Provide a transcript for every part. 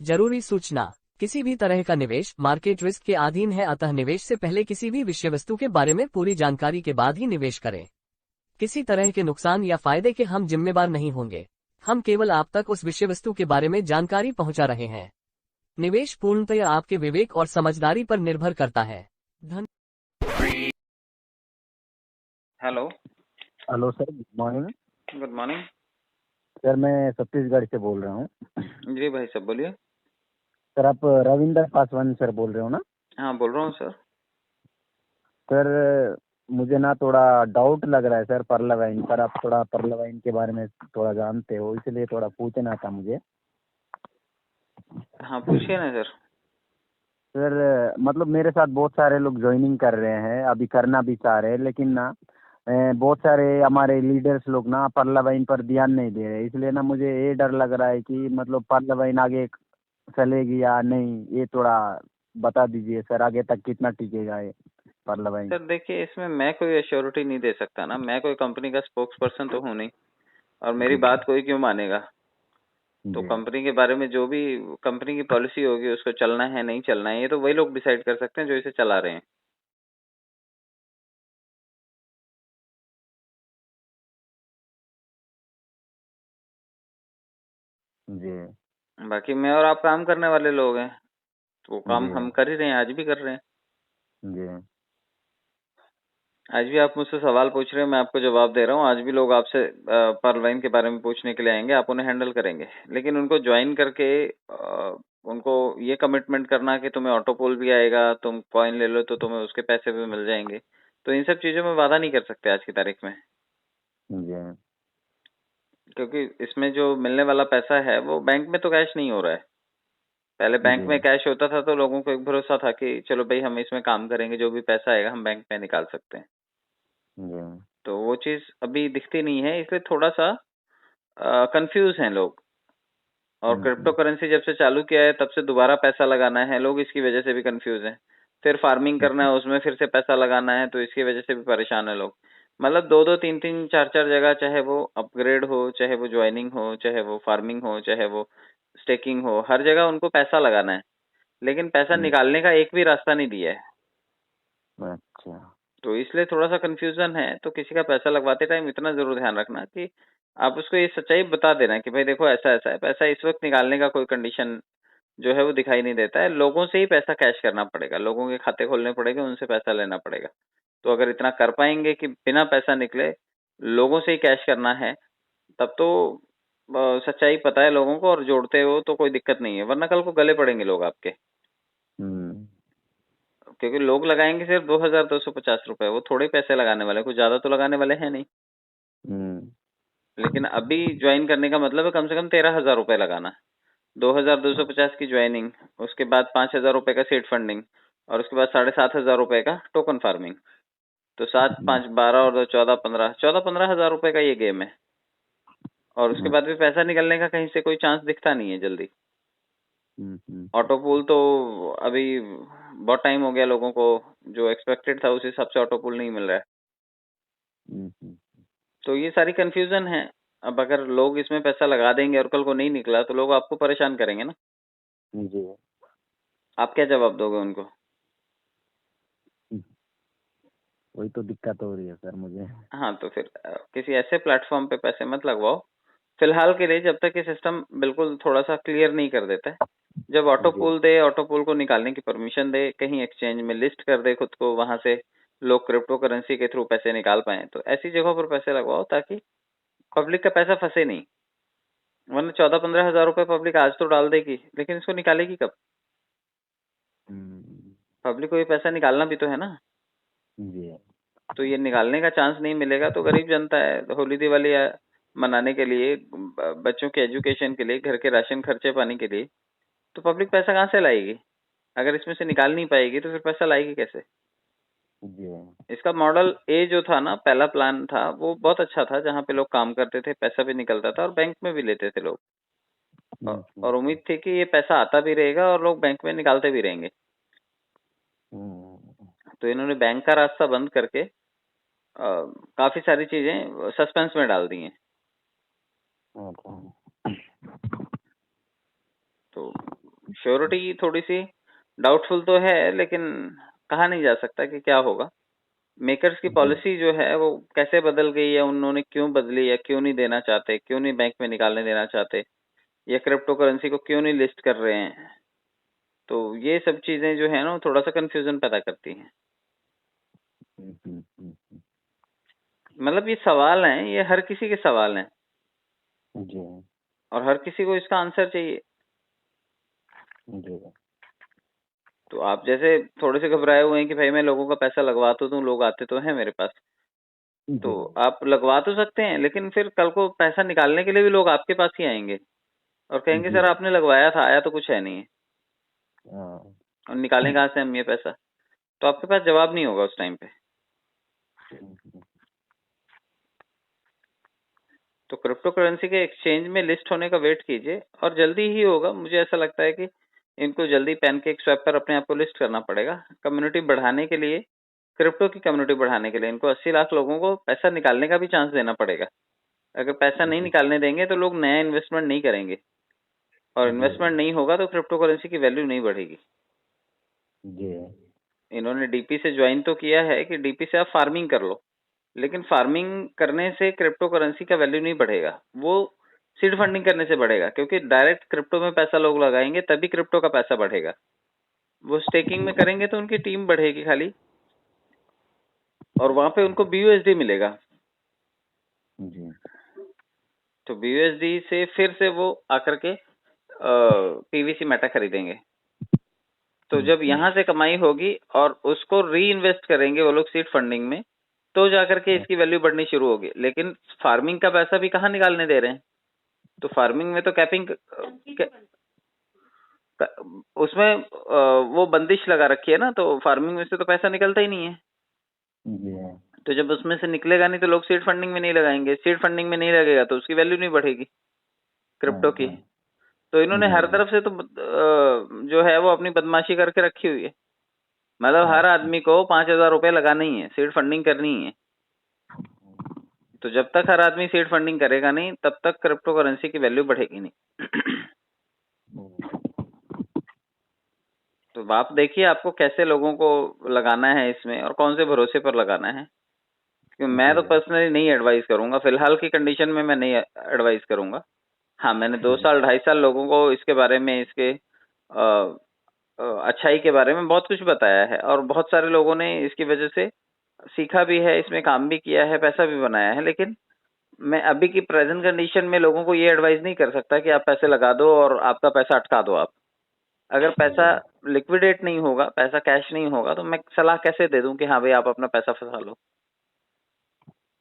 जरूरी सूचना। किसी भी तरह का निवेश मार्केट रिस्क के अधीन है, अतः निवेश से पहले किसी भी विषय वस्तु के बारे में पूरी जानकारी के बाद ही निवेश करें। किसी तरह के नुकसान या फायदे के हम जिम्मेदार नहीं होंगे। हम केवल आप तक उस विषय वस्तु के बारे में जानकारी पहुंचा रहे हैं। निवेश पूर्णतया आपके विवेक और समझदारी पर निर्भर करता है। धन hello. Hello sir, good morning. Good morning. Sir मैं छत्तीसगढ़ से बोल रहा हूँ। जी भाई साहब बोलिए। सर आप रविंदर पासवान सर बोल रहे हो ना? हाँ बोल रहा हूँ सर। सर मुझे ना थोड़ा डाउट लग रहा है सर परला वाइन पर। आप थोड़ा परला वाइन के बारे में थोड़ा जानते हो, इसलिए थोड़ा पूछना था मुझे। हाँ पूछिए ना सर। सर मतलब मेरे साथ बहुत सारे लोग ज्वाइनिंग कर रहे हैं, अभी करना भी चाह रहे हैं, लेकिन ना बहुत सारे हमारे लीडर्स लोग ना परला वाइन पर ध्यान नहीं दे रहे, इसलिए ना मुझे ये डर लग रहा है कि मतलब परला वाइन आगे चलेगी या नहीं। ये थोड़ा बता दीजिए सर, आगे तक कितना टिकेगा ये परला वाइन? सर देखिए, इसमें मैं कोई एश्योरिटी नहीं दे सकता ना, मैं कोई कंपनी का स्पोक्स पर्सन तो हूँ नहीं, और मेरी जी बात कोई क्यों मानेगा। तो जी कंपनी के बारे में जो भी कंपनी की पॉलिसी होगी उसको चलना है नहीं चलना है, ये तो वही लोग डिसाइड कर सकते हैं जो इसे चला रहे हैं। जी बाकी मैं और आप काम करने वाले लोग हैं, तो वो काम जी हम कर ही रहे हैं, आज भी कर रहे हैं। जी आज भी आप मुझसे सवाल पूछ रहे हैं, मैं आपको जवाब दे रहा हूँ। आज भी लोग आपसे परवाइन के बारे में पूछने के लिए आएंगे, आप उन्हें हैंडल करेंगे। लेकिन उनको ज्वाइन करके उनको ये कमिटमेंट करना कि तुम्हें ऑटो पोल भी आएगा, तुम कॉइन ले लो तो तुम्हें उसके पैसे भी मिल जाएंगे, तो इन सब चीजों में वादा नहीं कर सकते आज की तारीख में। जी क्योंकि इसमें जो मिलने वाला पैसा है वो बैंक में तो कैश नहीं हो रहा है। पहले बैंक जी में कैश होता था तो लोगों को एक भरोसा था कि चलो भाई हम इसमें काम करेंगे, जो भी पैसा आएगा हम बैंक में निकाल सकते हैं। जी तो वो चीज अभी दिखती नहीं है, इसलिए थोड़ा सा कंफ्यूज हैं लोग। और क्रिप्टो हम्म, करेंसी जब से चालू किया है तब से दोबारा पैसा लगाना है, लोग इसकी वजह से भी कंफ्यूज हैं। फिर फार्मिंग करना जी है, उसमें फिर से पैसा लगाना है, तो इसकी वजह से भी परेशान है लोग। मतलब दो दो तीन तीन चार चार जगह, चाहे वो अपग्रेड हो, चाहे वो ज्वाइनिंग हो, चाहे वो फार्मिंग हो, चाहे वो स्टेकिंग हो, हर जगह उनको पैसा लगाना है, लेकिन पैसा हम्म, निकालने का एक भी रास्ता नहीं दिया है। अच्छा। तो इसलिए थोड़ा सा कंफ्यूजन है। तो किसी का पैसा लगवाते टाइम इतना जरूर ध्यान रखना कि आप उसको ये सच्चाई बता देना कि भाई देखो ऐसा ऐसा है, पैसा इस वक्त निकालने का कोई कंडीशन जो है वो दिखाई नहीं देता है, लोगों से ही पैसा कैश करना पड़ेगा, लोगों के खाते खोलने पड़ेंगे, उनसे पैसा लेना पड़ेगा। तो अगर इतना कर पाएंगे कि बिना पैसा निकले लोगों से ही कैश करना है, तब तो सच्चाई पता है लोगों को और जोड़ते हो तो कोई दिक्कत नहीं है, वरना कल को गले पड़ेंगे लोग आपके। हम्म क्योंकि लोग लगाएंगे सिर्फ 2250 रुपए, वो थोड़े पैसे लगाने वाले, कुछ ज्यादा तो लगाने वाले हैं नहीं। हम्म लेकिन अभी ज्वाइन करने का मतलब है कम से कम 13,000 रुपए लगाना। 2250 की ज्वाइनिंग, उसके बाद 5,000 रुपए का सीड फंडिंग, और उसके बाद 7,500 रुपए का टोकन फार्मिंग। तो 7 5 12 और 2 14 15, 14 15 हजार रुपए का ये गेम है। और उसके बाद भी पैसा निकलने का कहीं से कोई चांस दिखता नहीं है जल्दी। हम्म ऑटो पूल तो अभी बहुत टाइम हो गया लोगों को, जो एक्सपेक्टेड था उस हिसाब से ऑटो पूल नहीं मिल रहा है। हम्म, तो ये सारी कंफ्यूजन है। अब अगर लोग इसमें पैसा लगा देंगे और कल को नहीं निकला तो लोग आपको परेशान करेंगे ना। जी आप क्या जवाब दोगे उनको? वही तो दिक्कत हो रही है सर मुझे। हाँ तो फिर किसी ऐसे प्लेटफॉर्म पे पैसे मत लगवाओ फिलहाल के लिए, जब तक ये सिस्टम बिल्कुल थोड़ा सा क्लियर नहीं कर देता है। जब ऑटो जी पूल दे, ऑटो पूल को निकालने की परमिशन दे, कहीं एक्सचेंज में लिस्ट कर दे खुद को, वहां से लोग क्रिप्टो करेंसी के थ्रू पैसे निकाल पाए, तो ऐसी जगहों पर पैसे लगवाओ ताकि पब्लिक का पैसा फंसे नहीं। वरना 14 15 हजार रुपए पब्लिक आज तो डाल देगी, लेकिन इसको निकालेगी कब? हम्म, पब्लिक को ये पैसा निकालना भी तो है ना। जी तो ये निकालने का चांस नहीं मिलेगा तो गरीब जनता है, होली दिवाली मनाने के लिए, बच्चों के एजुकेशन के लिए, घर के राशन खर्चे पाने के लिए, तो पब्लिक पैसा कहाँ से लाएगी? अगर इसमें से निकाल नहीं पाएगी तो फिर पैसा लाएगी कैसे? जी इसका मॉडल ए जो था ना, पहला प्लान था, वो बहुत अच्छा था, जहाँ पे लोग काम करते थे, पैसा भी निकलता था और बैंक में भी लेते थे लोग। और उम्मीद थी कि ये पैसा आता भी रहेगा और लोग बैंक में निकालते भी रहेंगे। हम्म, तो इन्होंने बैंक का रास्ता बंद करके काफी सारी चीजें सस्पेंस में डाल दी हैं। अच्छा। तो श्योरिटी थोड़ी सी डाउटफुल तो है, लेकिन कहा नहीं जा सकता कि क्या होगा। मेकर्स की जी पॉलिसी जो है वो कैसे बदल गई है, उन्होंने क्यों बदली, या क्यों नहीं देना चाहते, क्यों नहीं बैंक में निकालने देना चाहते, या क्रिप्टो करेंसी को क्यों नहीं लिस्ट कर रहे हैं। तो ये सब चीजें जो है ना, वो थोड़ा सा कंफ्यूजन पैदा करती हैं। हम्म, हम्म, हम्म, मतलब ये सवाल हैं, ये हर किसी के सवाल हैं, जी और हर किसी को इसका आंसर चाहिए। जी तो आप जैसे थोड़े से घबराए हुए हैं कि भाई मैं लोगों का पैसा लगवा तो दूं, लोग आते तो हैं मेरे पास। तो जी आप लगवा तो सकते हैं, लेकिन फिर कल को पैसा निकालने के लिए भी लोग आपके पास ही आएंगे और कहेंगे जी सर आपने लगवाया था, आया तो कुछ है नहीं है, हाँ, और निकालें कहाँ से हम ये पैसा। तो आपके पास जवाब नहीं होगा उस टाइम पे। तो क्रिप्टो करेंसी के एक्सचेंज में लिस्ट होने का वेट कीजिए, और जल्दी ही होगा। मुझे ऐसा लगता है कि इनको जल्दी पैनकेक स्वैप पर अपने आप को लिस्ट करना पड़ेगा, कम्युनिटी बढ़ाने के लिए, क्रिप्टो की कम्युनिटी बढ़ाने के लिए। इनको 80 लाख लोगों को पैसा निकालने का भी चांस देना पड़ेगा। अगर पैसा नहीं जी निकालने देंगे तो लोग नया इन्वेस्टमेंट नहीं करेंगे, और जी इन्वेस्टमेंट नहीं होगा तो क्रिप्टो करेंसी की वैल्यू नहीं बढ़ेगी। जी इन्होंने डीपी से ज्वाइन तो किया है कि डीपी से आप फार्मिंग कर लो, लेकिन फार्मिंग करने से क्रिप्टो करेंसी का वैल्यू नहीं बढ़ेगा, वो सीड फंडिंग करने से बढ़ेगा, क्योंकि डायरेक्ट क्रिप्टो में पैसा लोग लगाएंगे तभी क्रिप्टो का पैसा बढ़ेगा। वो स्टेकिंग में करेंगे तो उनकी टीम बढ़ेगी खाली, और वहां पे उनको बीयूएसडी मिलेगा। जी तो बीयूएसडी से फिर से वो आकर के पीवीसी मेटा खरीदेंगे। तो जब यहाँ से कमाई होगी और उसको री इन्वेस्ट करेंगे वो लोग सीड फंडिंग में, तो जाकर के इसकी वैल्यू बढ़नी शुरू होगी। लेकिन फार्मिंग का पैसा भी कहाँ निकालने दे रहे हैं। तो फार्मिंग में तो कैपिंग उसमें वो बंदिश लगा रखी है ना, तो फार्मिंग में से तो पैसा निकलता ही नहीं है। जी तो जब उसमें से निकलेगा नहीं तो लोग सीड फंडिंग में नहीं लगाएंगे, सीड फंडिंग में नहीं लगेगा तो उसकी वैल्यू नहीं बढ़ेगी हाँ क्रिप्टो की। हाँ तो इन्होंने जी हर तरफ से तो जो है वो अपनी बदमाशी करके रखी हुई है। मतलब हर अच्छा आदमी को 5,000 रुपए लगाने ही है, सीड फंडिंग करनी ही है। तो जब तक हर आदमी सीड फंडिंग करेगा नहीं, तब तक क्रिप्टो करेंसी की वैल्यू बढ़ेगी नहीं। तो आप देखिए आपको कैसे लोगों को लगाना है इसमें, और कौन से भरोसे पर लगाना है। क्योंकि मैं जी तो पर्सनली नहीं एडवाइस करूंगा, फिलहाल की कंडीशन में मैं नहीं एडवाइस करूंगा। हाँ, मैंने 2 साल 2.5 साल लोगों को इसके बारे में, इसके अच्छाई के बारे में बहुत कुछ बताया है, और बहुत सारे लोगों ने इसकी वजह से सीखा भी है, इसमें काम भी किया है, पैसा भी बनाया है। लेकिन मैं अभी की प्रेजेंट कंडीशन में लोगों को ये एडवाइस नहीं कर सकता कि आप पैसे लगा दो और आपका पैसा अटका दो आप। अगर पैसा जी लिक्विडेट नहीं होगा, पैसा कैश नहीं होगा, तो मैं सलाह कैसे दे दूं कि हाँ भाई आप अपना पैसा फंसा लो।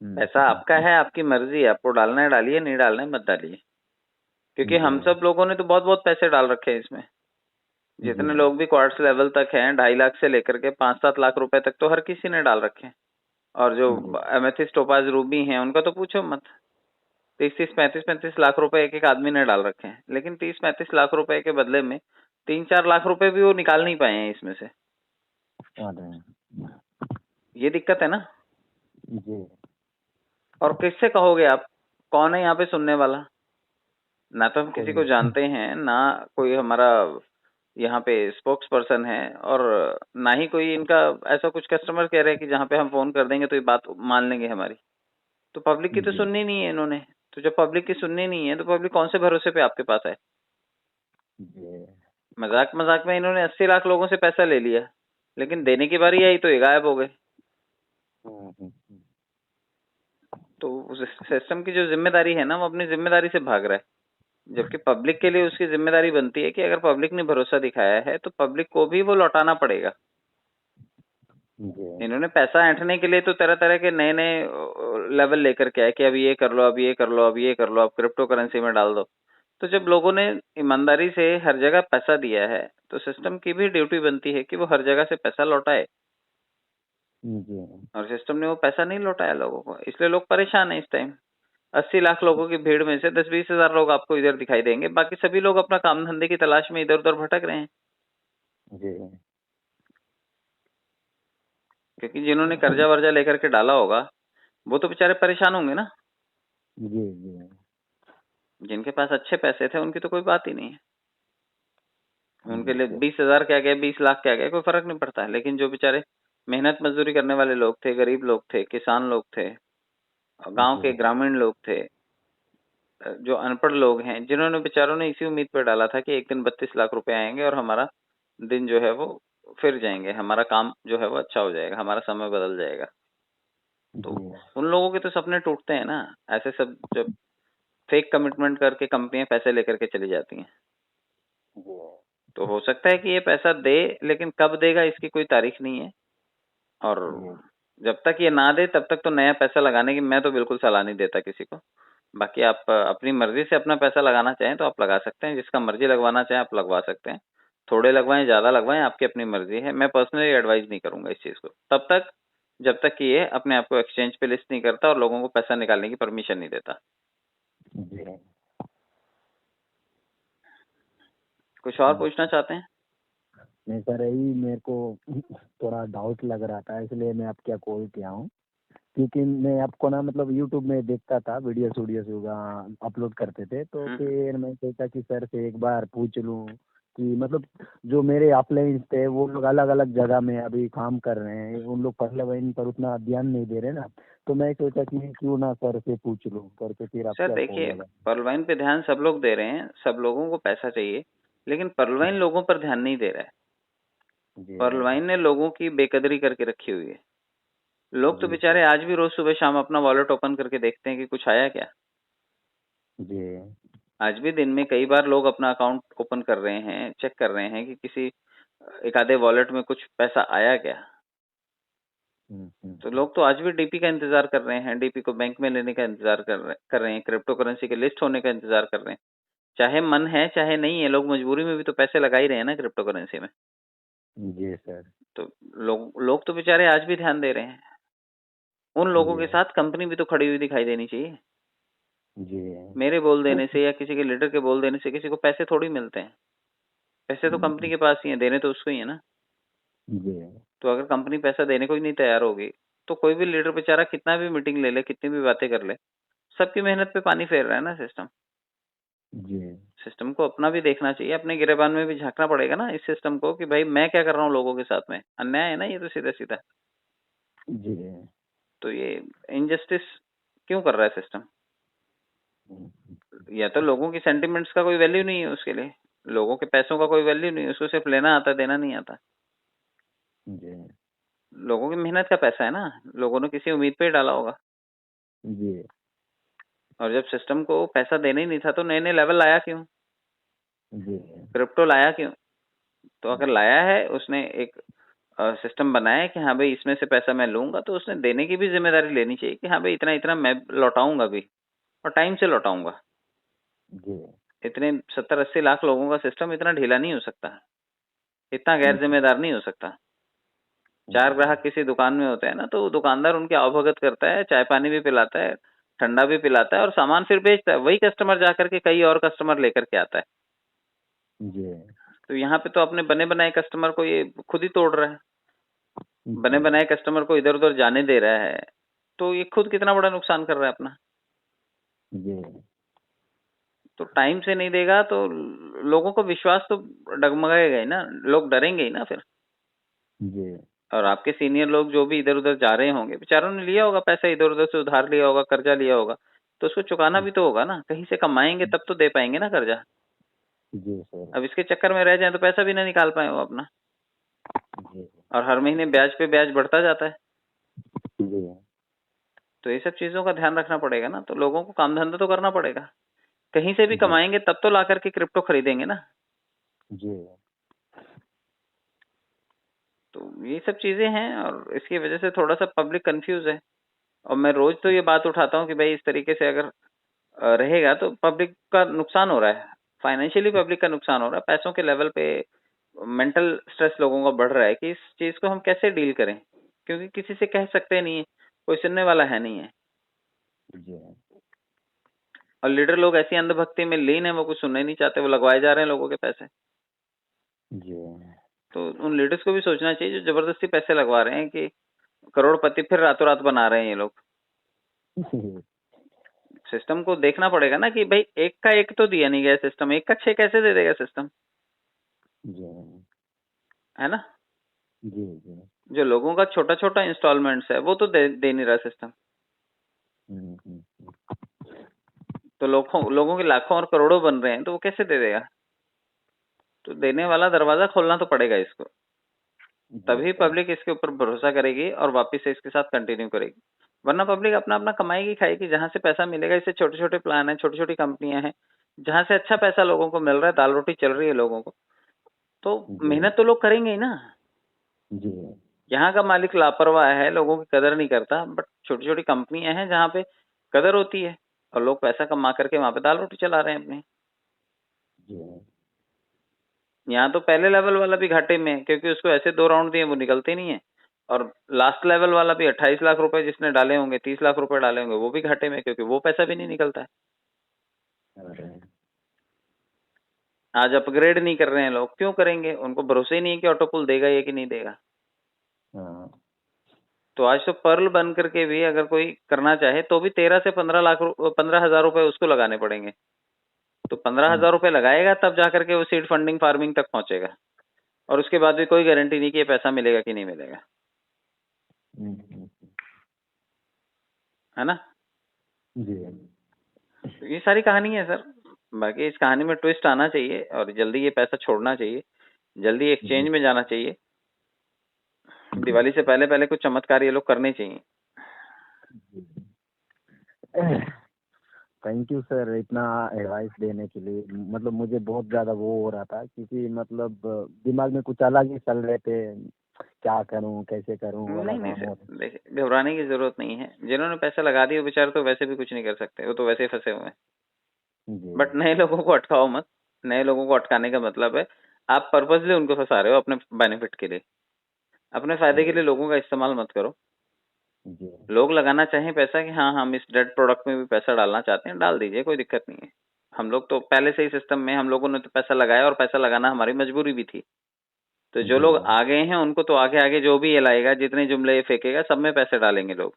पैसा आपका है, आपकी मर्जी है, आपको डालना है डालिए, नहीं डालना है मत डालिए। क्योंकि जी हम सब लोगों ने तो बहुत बहुत पैसे डाल रखे हैं इसमें। जी जितने लोग भी क्वार्ट्स लेवल तक हैं, 2.5 लाख से लेकर के 5-7 लाख रुपए तक तो हर किसी ने डाल रखे हैं। और जो जी एमेथिस्ट टोपाज रूबी हैं उनका तो पूछो मत। 30-35 लाख रुपए एक एक आदमी ने डाल रखे हैं, लेकिन 30-35 लाख रुपए के बदले में 3-4 लाख रुपए भी वो निकाल नहीं पाए हैं इसमें से। अरे ये दिक्कत है ना। जी और किससे कहोगे आप, कौन है यहाँ पे सुनने वाला। ना तो हम किसी कोई को जानते हैं, ना कोई हमारा यहाँ पे स्पोक्स पर्सन है, और ना ही कोई इनका ऐसा कुछ कस्टमर कह रहे हैं कि जहाँ पे हम फोन कर देंगे तो ये बात मान लेंगे हमारी। तो पब्लिक की तो जी सुननी नहीं है इन्होंने। तो जब पब्लिक की सुननी नहीं है तो पब्लिक कौन से भरोसे पे आपके पास है। जी मजाक मजाक में इन्होंने 80 लाख लोगों से पैसा ले लिया, लेकिन देने की बारी आई तो ये गायब हो गए। हम्म। तो उस सिस्टम की जो जिम्मेदारी है ना, वो अपनी जिम्मेदारी से भाग रहा है। जबकि पब्लिक के लिए उसकी जिम्मेदारी बनती है कि अगर पब्लिक ने भरोसा दिखाया है तो पब्लिक को भी वो लौटाना पड़ेगा। जी इन्होंने पैसा ऐंठने के लिए तो तरह तरह के नए नए लेवल लेकर के आए कि अब ये कर लो, अब ये कर लो, अब ये कर लो, अब क्रिप्टो करेंसी में डाल दो। तो जब लोगों ने ईमानदारी से हर जगह पैसा दिया है, तो सिस्टम की भी ड्यूटी बनती है कि वो हर जगह से पैसा लौटाए। जी और सिस्टम ने वो पैसा नहीं लौटाया लोगों को, इसलिए लोग परेशान हैं इस टाइम। 80 लाख लोगों की भीड़ में से 10-20 हजार लोग आपको इधर दिखाई देंगे, बाकी सभी लोग अपना काम धंधे की तलाश में इधर उधर भटक रहे हैं। जी क्योंकि जिन्होंने कर्जा वर्जा लेकर के डाला होगा वो तो बेचारे परेशान होंगे ना। जी जी जिनके पास अच्छे पैसे थे उनकी तो कोई बात ही नहीं है। उनके जी लिए सर। 20,000 क्या गए, 20 लाख क्या गए, कोई फर्क नहीं पड़ता है। लेकिन जो बेचारे मेहनत मजदूरी करने वाले लोग थे, गरीब लोग थे, किसान लोग थे, गांव जी के ग्रामीण लोग थे, जो अनपढ़ लोग हैं, जिन्होंने बेचारों ने इसी उम्मीद पर डाला था कि एक दिन 32 लाख रुपए आएंगे और हमारा दिन जो है वो फिर जाएंगे, हमारा काम जो है वो अच्छा हो जाएगा, हमारा समय बदल जाएगा। तो जी उन लोगों के तो सपने टूटते हैं ना, ऐसे सब जब फेक कमिटमेंट करके कंपनियां पैसे लेकर के चली जाती हैं। जी तो हो सकता है कि ये पैसा दे, लेकिन कब देगा इसकी कोई तारीख नहीं है। और जी जब तक ये ना दे तब तक तो नया पैसा लगाने की मैं तो बिल्कुल सलाह नहीं देता किसी को। बाकी आप अपनी मर्जी से अपना पैसा लगाना चाहें तो आप लगा सकते हैं, जिसका मर्जी लगवाना चाहें आप लगवा सकते हैं। थोड़े लगवाएं, ज्यादा लगवाएं, आपकी अपनी मर्जी है। मैं पर्सनली एडवाइस नहीं करूंगा इस चीज को तब तक जब तक कि ये अपने आप को एक्सचेंज पे लिस्ट नहीं करता और लोगों को पैसा निकालने की परमिशन नहीं देता। जी। कुछ और पूछना चाहते हैं? नहीं सर, यही मेरे को थोड़ा डाउट लग रहा था, इसलिए मैं आपके यहाँ कॉल किया हूँ। क्योंकि मैं आपको ना मतलब यूट्यूब में देखता था, वीडियोस वीडियोस होगा अपलोड करते थे, तो हम्म। फिर मैं सोचा कि सर से एक बार पूछ लूं कि मतलब जो मेरे अपलाइंस थे वो लोग अलग अलग जगह में अभी काम कर रहे हैं, उन लोग पहले लाइन पर उतना ध्यान नहीं दे रहे ना। तो मैं सोचा कि क्यों ना सर से पूछ लूं करके, फिर सर आपके यहाँ कॉल देखिए, लगा। पर्लवाइन पे ध्यान सब लोग दे रहे हैं, सब लोगों को पैसा चाहिए, लेकिन पर्लवाइन लोगों पर ध्यान नहीं दे रहा है। जी पर्लवाइन ने लोगों की बेकदरी करके रखी हुई है। लोग तो जी बेचारे सर। आज भी रोज सुबह शाम अपना वॉलेट ओपन करके देखते हैं कि कुछ आया क्या। जी। आज भी दिन में कई बार लोग अपना अकाउंट ओपन कर रहे हैं, चेक कर रहे हैं कि किसी एक आधे वॉलेट में कुछ पैसा आया क्या। तो लोग तो आज भी डीपी का इंतजार कर रहे हैं, डीपी को बैंक में लेने का इंतजार कर रहे हैं, क्रिप्टो करेंसी के लिस्ट होने का इंतजार कर रहे हैं। चाहे मन है चाहे नहीं है, लोग मजबूरी में भी तो पैसे लगा ही रहे हैं ना क्रिप्टो करेंसी में। जी सर। तो लोग तो बेचारे आज भी ध्यान दे रहे हैं। उन लोगों जी के साथ कंपनी भी तो खड़ी हुई दिखाई देनी चाहिए। जी मेरे बोल देने से या किसी के लीडर के बोल देने से किसी को पैसे थोड़ी मिलते हैं। पैसे तो कंपनी के पास ही है, देने तो उसको ही है ना। जी तो अगर कंपनी पैसा देने को ही नहीं तैयार होगी तो कोई भी लीडर बेचारा कितना भी मीटिंग ले ले, कितनी भी बातें कर ले, सबकी मेहनत पे पानी फेर रहा है ना सिस्टम। जी सिस्टम को अपना भी देखना चाहिए, अपने गिरेबान में भी झांकना पड़ेगा ना इस सिस्टम को कि भाई मैं क्या कर रहा हूँ लोगों के साथ में। अन्याय है ना ये तो सीधा सीधा। जी तो ये इनजस्टिस क्यों कर रहा है सिस्टम? या तो लोगों की सेंटिमेंट्स का कोई वैल्यू नहीं है उसके लिए, लोगों के पैसों का कोई वैल्यू नहीं है, उसको सिर्फ लेना आता, देना नहीं आता। जी लोगों की मेहनत का पैसा है ना, लोगों ने किसी उम्मीद पे ही डाला होगा। जी और जब सिस्टम को पैसा देना ही नहीं था तो नए नए लेवल लाया क्यों, जी क्रिप्टो लाया क्यों? तो अगर लाया है उसने एक सिस्टम बनाया है कि हाँ भाई इसमें से पैसा मैं लूंगा, तो उसने देने की भी जिम्मेदारी लेनी चाहिए कि हाँ भाई इतना इतना मैं लौटाऊंगा भी, और टाइम से लौटाऊंगा। जी इतने 70-80 लाख लोगों का सिस्टम इतना ढीला नहीं हो सकता, इतना गैर जिम्मेदार नहीं हो सकता। चार जी ग्राहक किसी दुकान में होते हैं ना, तो दुकानदार उनकी आवभगत करता है, चाय पानी भी पिलाता है, ठंडा भी पिलाता है और सामान फिर बेचता है। वही कस्टमर जाकर के कई और कस्टमर लेकर के आता है। जी तो यहाँ पे तो अपने बने बनाए कस्टमर को ये खुद ही तोड़ रहा है, बने जी बनाए कस्टमर को इधर उधर जाने दे रहा है। तो ये खुद कितना बड़ा नुकसान कर रहा है अपना। जी तो टाइम से नहीं देगा तो लोगों को विश्वास तो डगमगाएगा ही ना, लोग डरेंगे ही ना फिर। जी और आपके सीनियर लोग जो भी इधर उधर जा रहे होंगे, बेचारों ने लिया होगा पैसा, इधर उधर से उधार लिया होगा, कर्जा लिया होगा, तो उसको चुकाना भी तो होगा ना, कहीं से कमाएंगे तब तो दे पाएंगे ना कर्जा। जी सर। अब इसके चक्कर में रह जाए तो पैसा भी ना निकाल पाए वो अपना, जी और हर महीने ब्याज पे ब्याज बढ़ता जाता है। जी तो ये सब चीजों का ध्यान रखना पड़ेगा ना, तो लोगों को काम धंधा तो करना पड़ेगा, कहीं से भी जी कमाएंगे तब तो ला करके क्रिप्टो खरीदेंगे ना। जी तो ये सब चीजें हैं और इसकी वजह से थोड़ा सा पब्लिक कंफ्यूज है। और मैं रोज तो ये बात उठाता हूँ कि भाई इस तरीके से अगर रहेगा तो पब्लिक का नुकसान हो रहा है, फाइनेंशियली पब्लिक का नुकसान हो रहा है, पैसों के लेवल पे मेंटल स्ट्रेस लोगों का बढ़ रहा है कि इस चीज को हम कैसे डील करें, क्योंकि किसी से कह सकते नहीं है, कोई सुनने वाला है नहीं है। जी और लीडर लोग ऐसी अंधभक्ति में लीन है, वो कुछ सुनना ही नहीं चाहते, वो लगवाए जा रहे हैं लोगों के पैसे। जी तो उन लीडर्स को भी सोचना चाहिए जो जबरदस्ती पैसे लगवा रहे हैं कि करोड़पति फिर रातों रात बना रहे हैं ये लोग। सिस्टम को देखना पड़ेगा ना कि भाई एक का एक तो दिया नहीं गया सिस्टम, एक का 6 कैसे दे देगा सिस्टम। जी है ना। जी जी। जो लोगों का छोटा छोटा इंस्टॉलमेंट्स है वो तो दे नहीं रहा सिस्टम। हम्म। तो लोगों के लाखों और करोड़ों बन रहे हैं तो वो कैसे दे देगा। तो देने वाला दरवाजा खोलना तो पड़ेगा इसको, जी तभी सर। पब्लिक इसके ऊपर भरोसा करेगी और वापस से इसके साथ कंटिन्यू करेगी। वरना पब्लिक अपना अपना कमाएगी खाएगी, जहां से पैसा मिलेगा। इससे छोटे छोटे प्लान है, छोटी छोटी कंपनियां हैं, जहां से अच्छा पैसा लोगों को मिल रहा है, दाल रोटी चल रही है लोगों को, तो जी मेहनत तो लोग करेंगे ही ना। जी यहाँ का मालिक लापरवाह है, लोगों की कदर नहीं करता, बट छोटी छोटी कंपनियां हैं जहाँ पे कदर होती है और लोग पैसा कमा करके वहां पे दाल रोटी चला रहे हैं अपने। जी। यहाँ तो पहले लेवल वाला भी घाटे में है, क्योंकि उसको ऐसे 2 राउंड दिए वो निकलते नहीं है। और लास्ट लेवल वाला भी 28 लाख रुपए जिसने डाले होंगे, 30 लाख रुपए डाले होंगे, वो भी घाटे में, क्योंकि वो पैसा भी नहीं निकलता है। अरे। आज अपग्रेड नहीं कर रहे हैं लोग, क्यों करेंगे, उनको भरोसा ही नहीं है कि ऑटोपुल देगा ये कि नहीं देगा। हाँ। तो आज तो पर्ल बन करके भी अगर कोई करना चाहे तो भी 13 से 15 रुपए उसको लगाने पड़ेंगे। तो 15,000 रुपए लगाएगा तब जाकर के वो सीड फंडिंग फार्मिंग तक पहुंचेगा। और उसके बाद भी कोई गारंटी नहीं कि ये पैसा मिलेगा कि नहीं मिलेगा। हम्म। है ना। जी तो ये सारी कहानी है सर। बाकी इस कहानी में ट्विस्ट आना चाहिए और जल्दी ये पैसा छोड़ना चाहिए, जल्दी एक्सचेंज जी में जाना चाहिए। जी। दिवाली से पहले पहले कुछ चमत्कार ये लोग करने चाहिए। थैंक यू सर इतना एडवाइस देने के लिए। मतलब मुझे बहुत ज़्यादा वो हो रहा था, क्योंकि मतलब दिमाग में कुछ अलग ही चल रहे थे, क्या करूं कैसे करूं वाला नहीं नहीं काम सर, हो रहा। देखिए घबराने की जरूरत नहीं है। जिन्होंने पैसा लगा दिया बेचारे तो वैसे भी कुछ नहीं कर सकते, वो तो वैसे ही फंसे हुए हैं। जी बट नए लोगों को अटकाओ मत। नए लोगों को अटकाने का मतलब है आप पर्पजली उनको फंसा रहे हो अपने बेनिफिट के लिए। अपने फायदे के लिए जी लोगों का इस्तेमाल मत करो। जी लोग लगाना चाहें पैसा कि हाँ हम इस डेट प्रोडक्ट में भी पैसा डालना चाहते हैं, डाल दीजिए, कोई दिक्कत नहीं है। हम लोग तो पहले से ही सिस्टम में, हम लोगों ने तो पैसा लगाया और पैसा लगाना हमारी मजबूरी भी थी। तो जो जी लोग आ गए हैं उनको तो आगे आगे जो भी ये लाएगा, जितने जुमले ये फेंकेगा, सब में पैसे डालेंगे लोग,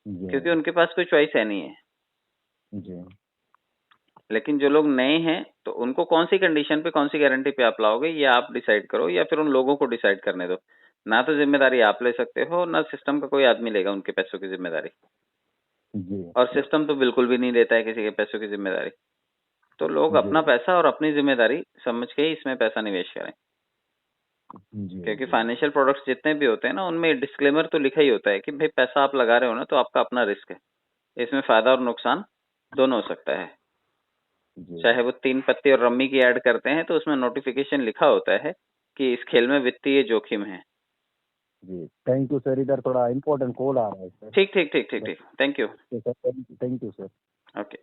जी क्योंकि उनके पास कोई चॉइस है नहीं है। जी लेकिन जो लोग नए हैं तो उनको कौन सी कंडीशन पे, कौन सी गारंटी पे आप लाओगे, ये आप डिसाइड करो, या फिर उन लोगों को डिसाइड करने दो। ना तो जिम्मेदारी आप ले सकते हो, ना सिस्टम का कोई आदमी लेगा उनके पैसों की जिम्मेदारी। जी और सिस्टम तो बिल्कुल भी नहीं लेता है किसी के पैसों की जिम्मेदारी। तो लोग जी अपना पैसा और अपनी जिम्मेदारी समझ के ही इसमें पैसा निवेश करें। जी क्योंकि जी फाइनेंशियल प्रोडक्ट्स जितने भी होते हैं ना, उनमें डिस्क्लेमर तो लिखा ही होता है कि भाई पैसा आप लगा रहे हो ना तो आपका अपना रिस्क है, इसमें फायदा और नुकसान दोनों हो सकता है। जी चाहे वो 3 पत्ती और रम्मी की ऐड करते हैं तो उसमें नोटिफिकेशन लिखा होता है कि इस खेल में वित्तीय जोखिम है। जी। थैंक यू सर, इधर थोड़ा इम्पोर्टेंट कॉल आ रहा है सर। ठीक ठीक ठीक ठीक ठीक, thank you. Sir thank you sir. Okay.